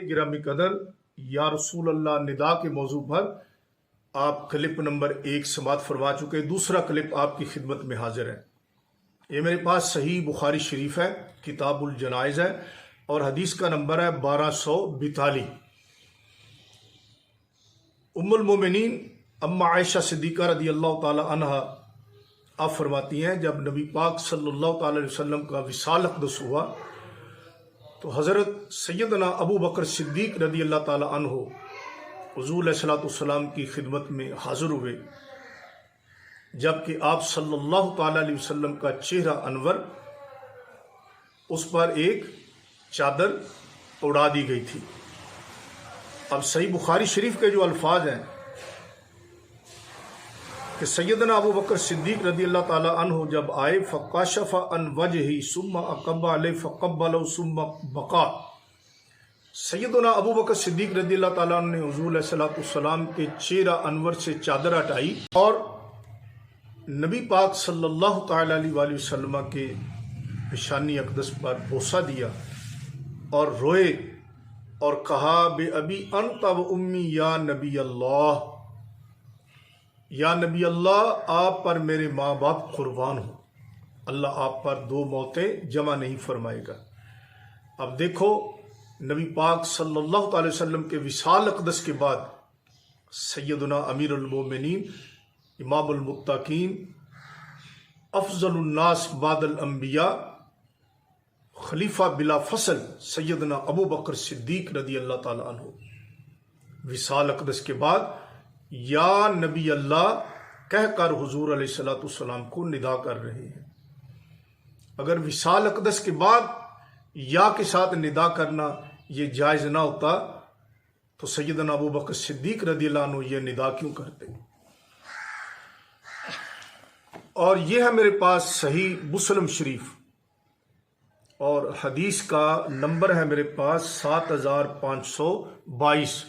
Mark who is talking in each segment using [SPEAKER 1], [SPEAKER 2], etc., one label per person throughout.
[SPEAKER 1] گرامی قدر، یا رسول اللہ ندا کے موضوع پر آپ کلپ نمبر 1 سماعت فرما چکے. دوسرا کلپ آپ کی خدمت میں حاضر ہے. یہ میرے پاس صحیح بخاری شریف ہے، کتاب الجنائز ہے، اور حدیث کا نمبر ہے 1242. ام المومنین اما عائشہ صدیقہ رضی اللہ تعالی عنہ آپ فرماتی ہیں، جب نبی پاک صلی اللہ تعالی علیہ وسلم کا وصال اقدس ہوا تو حضرت سیدنا ابو بکر صدیق رضی اللہ تعالی عنہ حضور علیہ الصلوۃ والسلام کی خدمت میں حاضر ہوئے، جبکہ آپ صلی اللہ تعالی علیہ وسلم کا چہرہ انور اس پر ایک چادر اڑا دی گئی تھی. اب صحیح بخاری شریف کے جو الفاظ ہیں کہ سیدنا ابو بکر صدیق رضی اللہ تعالی عنہ جب آئے فکاشف عن وجہہ ثم اقبل علیہ فقبلہ ثم بقا. سیدنا ابو بکر صدیق رضی اللہ تعالیٰ عنہ نے حضور علیہ الصلوۃ والسلام کے چہرہ انور سے چادر ہٹائی اور نبی پاک صلی اللہ تعالی علیہ وآلہ وسلم کے پیشانی اقدس پر بوسہ دیا اور روئے اور کہا بے ابی انت و امی یا نبی اللہ، یا نبی اللہ آپ پر میرے ماں باپ قربان ہوں، اللہ آپ پر دو موتیں جمع نہیں فرمائے گا. اب دیکھو نبی پاک صلی اللہ تعالی وسلم کے وصال اقدس کے بعد سیدنا امیر المومنین امام المتقین افضل الناس بعد الانبیاء خلیفہ بلا فصل سیدنا ابو بکر صدیق رضی اللہ تعالی عنہ وصال اقدس کے بعد یا نبی اللہ کہہ کر حضور علیہ الصلوۃ والسلام کو ندا کر رہے ہیں. اگر وصال اقدس کے بعد یا کے ساتھ ندا کرنا یہ جائز نہ ہوتا تو سیدنا ابو بکر صدیق رضی اللہ عنہ یہ ندا کیوں کرتے؟ اور یہ ہے میرے پاس صحیح مسلم شریف، اور حدیث کا نمبر ہے میرے پاس 7522،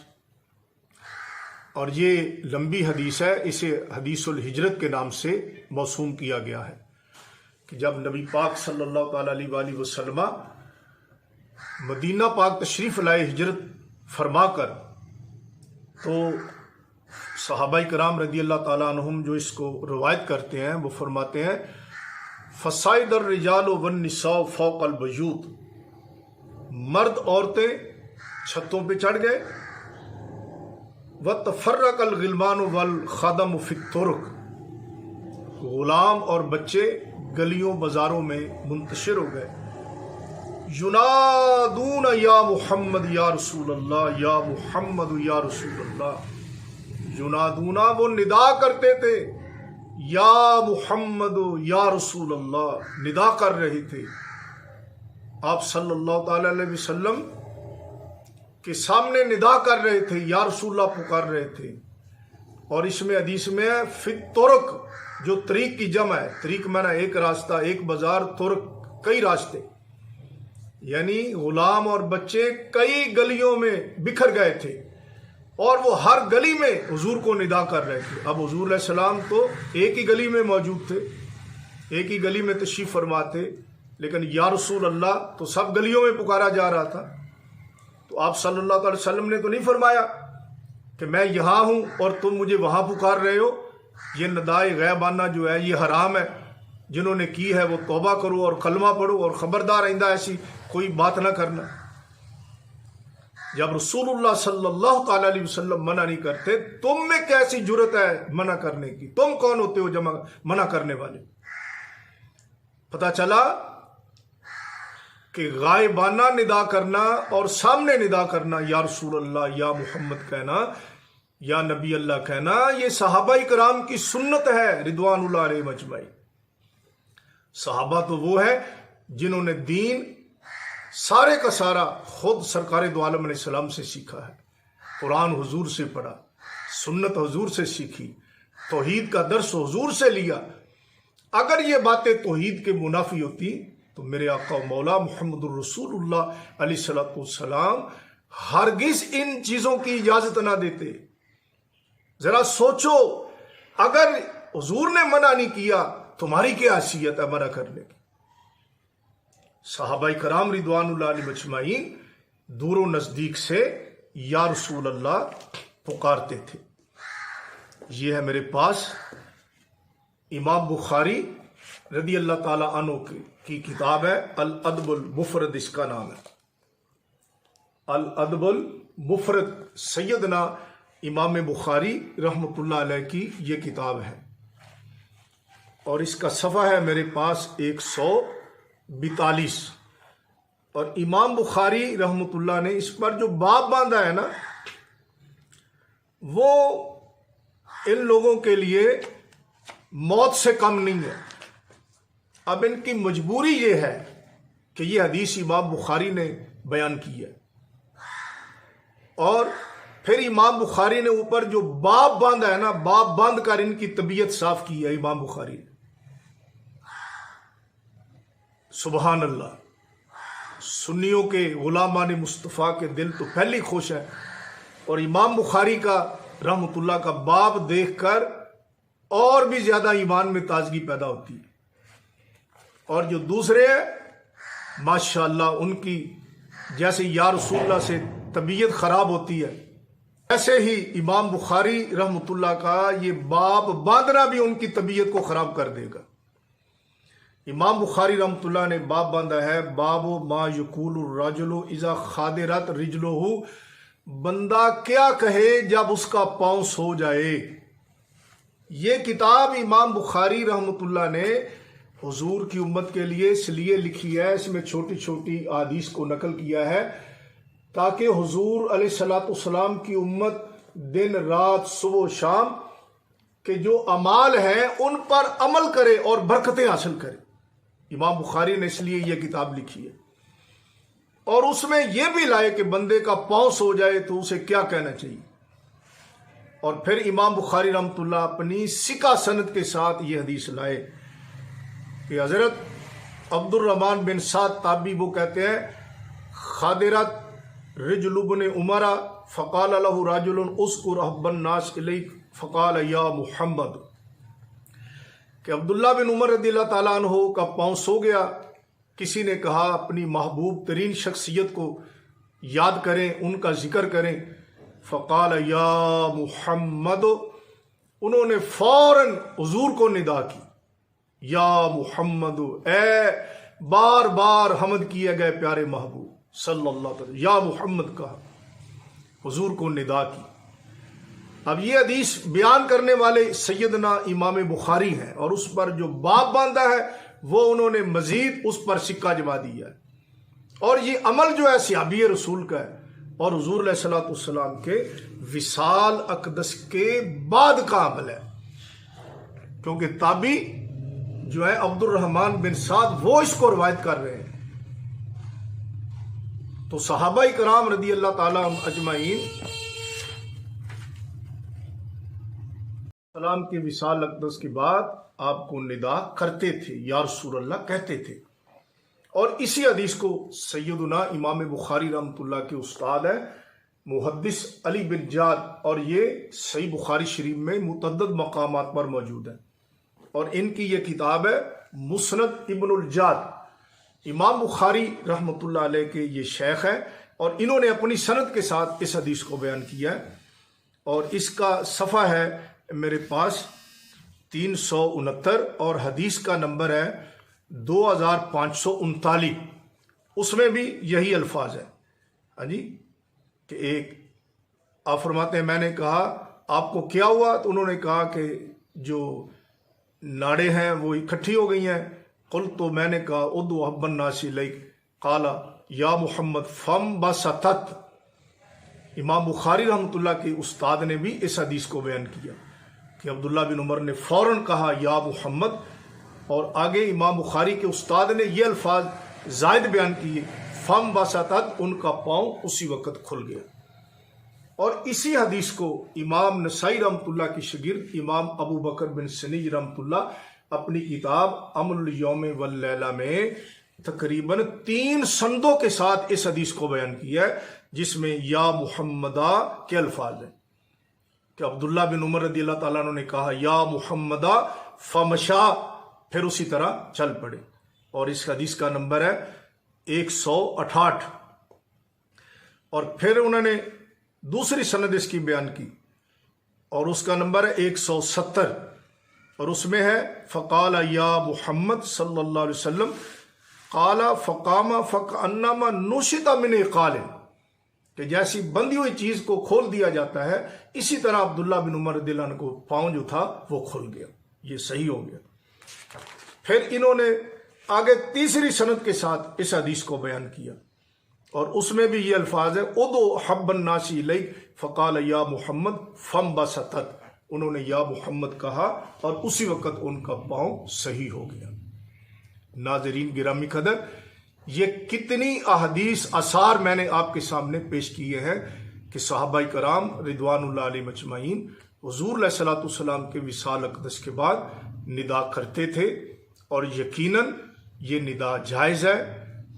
[SPEAKER 1] اور یہ لمبی حدیث ہے، اسے حدیث الہجرت کے نام سے موسوم کیا گیا ہے کہ جب نبی پاک صلی اللہ تعالی علیہ وآلہ وسلم مدینہ پاک تشریف لائے ہجرت فرما کر، تو صحابہ کرام رضی اللہ تعالیٰ عنہم جو اس کو روایت کرتے ہیں وہ فرماتے ہیں فصائد الرجال والنساء فوق البیوت، مرد عورتیں چھتوں پہ چڑھ گئے، وتفرق الغلمان والخدم فی الطرق، غلام اور بچے گلیوں بازاروں میں منتشر ہو گئے. ینادون یا محمد یا رسول اللہ، یا محمد یا رسول اللہ. ینادون وہ ندا کرتے تھے، یا محمد یا رسول اللہ ندا کر رہے تھے. آپ صلی اللہ تعالی علیہ وسلم کے سامنے ندا کر رہے تھے، یا رسول اللہ پکار رہے تھے. اور اس میں حدیث میں ہے فی الطرق، جو طریق کی جمع ہے، طریق میں نا ایک راستہ، ایک بازار، طرق کئی راستے، یعنی غلام اور بچے کئی گلیوں میں بکھر گئے تھے اور وہ ہر گلی میں حضور کو ندا کر رہے تھے. اب حضور علیہ السلام تو ایک ہی گلی میں موجود تھے، ایک ہی گلی میں تشریف فرما تھے، لیکن یا رسول اللہ تو سب گلیوں میں پکارا جا رہا تھا. تو آپ صلی اللہ علیہ وسلم نے تو نہیں فرمایا کہ میں یہاں ہوں اور تم مجھے وہاں پکار رہے ہو. یہ ندائے غیبانہ جو ہے یہ حرام ہے، جنہوں نے کی ہے وہ توبہ کرو اور کلمہ پڑھو، اور خبردار آئندہ ایسی کوئی بات نہ کرنا. جب رسول اللہ صلی اللہ تعالی علیہ وسلم منع نہیں کرتے، تم میں کیسی جرت ہے منع کرنے کی؟ تم کون ہوتے ہو منع کرنے والے؟ پتہ چلا کہ غائبانہ ندا کرنا اور سامنے ندا کرنا، یا رسول اللہ یا محمد کہنا، یا نبی اللہ کہنا، یہ صحابہ کرام کی سنت ہے رضوان اللہ علیہم اجمعین. صحابہ تو وہ ہے جنہوں نے دین سارے کا سارا خود سرکار دو عالم علیہ السلام سے سیکھا ہے، قرآن حضور سے پڑھا، سنت حضور سے سیکھی، توحید کا درس حضور سے لیا. اگر یہ باتیں توحید کے منافی ہوتی تو میرے آقا و مولا محمد الرسول اللہ علیہ الصلوۃ والسلام ہرگز ان چیزوں کی اجازت نہ دیتے. ذرا سوچو، اگر حضور نے منع نہیں کیا تمہاری کیا حیثیت ہے منع کرنے کی؟ صحابہ کرام رضوان اللہ علیہ اجمعین دور و نزدیک سے یا رسول اللہ پکارتے تھے۔ یہ ہے میرے پاس امام بخاری رضی اللہ تعالی عنہ کی کتاب ہے الادب المفرد، اس کا نام ہے الادب المفرد۔ سیدنا امام بخاری رحمۃ اللہ علیہ کی یہ کتاب ہے، اور اس کا صفحہ ہے میرے پاس 142۔ اور امام بخاری رحمۃ اللہ نے اس پر جو باب باندھا ہے نا، وہ ان لوگوں کے لیے موت سے کم نہیں ہے۔ اب ان کی مجبوری یہ ہے کہ یہ حدیث امام بخاری نے بیان کی ہے، اور پھر امام بخاری نے اوپر جو باب باندھا ہے نا، باب باندھ کر ان کی طبیعت صاف کی ہے امام بخاری نے۔ سبحان اللہ، سنیوں کے غلامان مصطفیٰ کے دل تو پہلے خوش ہے، اور امام بخاری کا رحمۃ اللہ کا باب دیکھ کر اور بھی زیادہ ایمان میں تازگی پیدا ہوتی ہے۔ اور جو دوسرے ہیں ماشاءاللہ، ان کی جیسے یا رسول اللہ سے طبیعت خراب ہوتی ہے، ایسے ہی امام بخاری رحمۃ اللہ کا یہ باب باندھنا بھی ان کی طبیعت کو خراب کر دے گا۔ امام بخاری رحمۃ اللہ نے باب باندھا ہے باب ما یقول الرجل اذا خادرت رجلہ، بندہ کیا کہے جب اس کا پاؤں سو جائے۔ یہ کتاب امام بخاری رحمۃ اللہ نے حضور کی امت کے لیے اس لیے لکھی ہے، اس میں چھوٹی چھوٹی احادیث کو نقل کیا ہے تاکہ حضور علیہ الصلوۃ والسلام کی امت دن رات صبح و شام کے جو اعمال ہیں ان پر عمل کرے اور برکتیں حاصل کرے۔ امام بخاری نے اس لیے یہ کتاب لکھی ہے، اور اس میں یہ بھی لائے کہ بندے کا پاؤں سو جائے تو اسے کیا کہنا چاہیے۔ اور پھر امام بخاری رحمۃ اللہ اپنی ثقہ سند کے ساتھ یہ حدیث لائے کہ حضرت عبد الرحمن بن سعد تابعی وہ کہتے ہیں خادرت رجل ابن عمر فقال له رجل اذكر احب الناس الیک فقال یا محمد، کہ عبداللہ بن عمر رضی اللہ تعالیٰ عنہ کا پاؤں سو گیا، کسی نے کہا اپنی محبوب ترین شخصیت کو یاد کریں، ان کا ذکر کریں۔ فقال یا محمد، انہوں نے فوراً حضور کو ندا کی، یا محمد، اے بار بار حمد کیے گئے پیارے محبوب صلی اللہ علیہ وسلم، یا محمد کہا، حضور کو ندا کی۔ اب یہ حدیث بیان کرنے والے سیدنا امام بخاری ہیں، اور اس پر جو باب باندھا ہے وہ انہوں نے مزید اس پر سکہ جما دیا ہے۔ اور یہ عمل جو ہے صحابی رسول کا ہے، اور حضور علیہ الصلوۃ والسلام کے وصال اقدس کے بعد کا عمل ہے، کیونکہ تابعی جو ہے عبد الرحمن بن سعد وہ اس کو روایت کر رہے ہیں۔ تو صحابہ کرام رضی اللہ تعالی اجمعین سلام کے وصال اقدس کے بعد آپ کو ندا کرتے تھے، یا رسول اللہ کہتے تھے۔ اور اسی حدیث کو سیدنا امام بخاری رحمۃ اللہ کے استاد ہیں محدث علی بن جاد، اور یہ صحیح بخاری شریف میں متعدد مقامات پر موجود ہے، اور ان کی یہ کتاب ہے مسند ابن الجاد۔ امام بخاری رحمۃ اللہ علیہ کے یہ شیخ ہیں، اور انہوں نے اپنی سند کے ساتھ اس حدیث کو بیان کیا ہے، اور اس کا صفحہ ہے میرے پاس 369، اور حدیث کا نمبر ہے 2539۔ اس میں بھی یہی الفاظ ہے، ہاں جی، کہ ایک آپ فرماتے ہیں میں نے کہا آپ کو کیا ہوا، تو انہوں نے کہا کہ جو ناڑیں ہیں وہ اکٹھی ہو گئی ہیں۔ قلت، تو میں نے کہا ادعو احب الناس الیک، قال یا محمد فم بسطت۔ امام بخاری رحمۃ اللہ کے استاد نے بھی اس حدیث کو بیان کیا کہ عبداللہ بن عمر نے فوراً کہا یا محمد، اور آگے امام بخاری کے استاد نے یہ الفاظ زائد بیان کیے، فم بسطت، ان کا پاؤں اسی وقت کھل گیا۔ اور اسی حدیث کو امام نسائی رحمۃ اللہ کی شاگرد امام ابو بکر بن سنی رحمۃ اللہ اپنی کتاب عمل الیوم واللیلہ میں تقریباً 3 سندوں کے ساتھ اس حدیث کو بیان کیا ہے، جس میں یا محمدہ کے الفاظ ہیں کہ عبداللہ بن عمر رضی اللہ تعالیٰ عنہ نے کہا یا محمدہ فمشا، پھر اسی طرح چل پڑے، اور اس حدیث کا نمبر ہے 168۔ اور پھر انہوں نے دوسری سند اس کی بیان کی اور اس کا نمبر ہے 170 اور اس میں ہے فقال یا محمد صلی اللہ علیہ وسلم قال فقام فکأنما نشط من قال، کہ جیسی بندی ہوئی چیز کو کھول دیا جاتا ہے اسی طرح عبداللہ بن عمر رضی اللہ عنہ کو پاؤں جو تھا وہ کھل گیا، یہ صحیح ہو گیا۔ پھر انہوں نے آگے تیسری سند کے ساتھ اس حدیث کو بیان کیا اور اس میں بھی یہ الفاظ ہے ادو حب الناس الیک فقال یا محمد فانبسطت، انہوں نے یا محمد کہا اور اسی وقت ان کا پاؤں صحیح ہو گیا۔ ناظرین گرامی قدر، یہ کتنی احادیث آثار میں نے آپ کے سامنے پیش کیے ہیں کہ صحابہ کرام رضوان اللہ علیہم اجمعین حضور علیہ الصلوۃ والسلام کے وصال اقدس کے بعد ندا کرتے تھے، اور یقیناً یہ ندا جائز ہے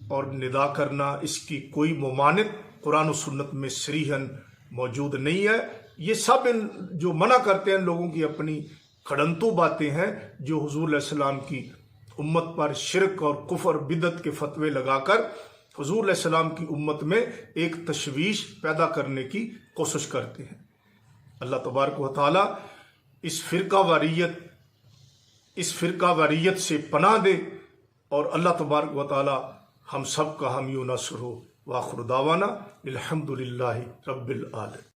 [SPEAKER 1] اور ندا کرنا اس کی کوئی ممانعت قرآن و سنت میں صریحاً موجود نہیں ہے۔ یہ سب جو منع کرتے ہیں لوگوں کی اپنی کھڑنتو باتیں ہیں جو حضور علیہ السلام کی امت پر شرک اور کفر بدعت کے فتوے لگا کر حضور علیہ السلام کی امت میں ایک تشویش پیدا کرنے کی کوشش کرتے ہیں۔ اللہ تبارک و تعالی اس فرقہ واریت سے پناہ دے، اور اللہ تبارک و تعالی ہم سب کا حامی و ناصر ہو۔ وآخر دعوانا الحمدللہ رب العالمین۔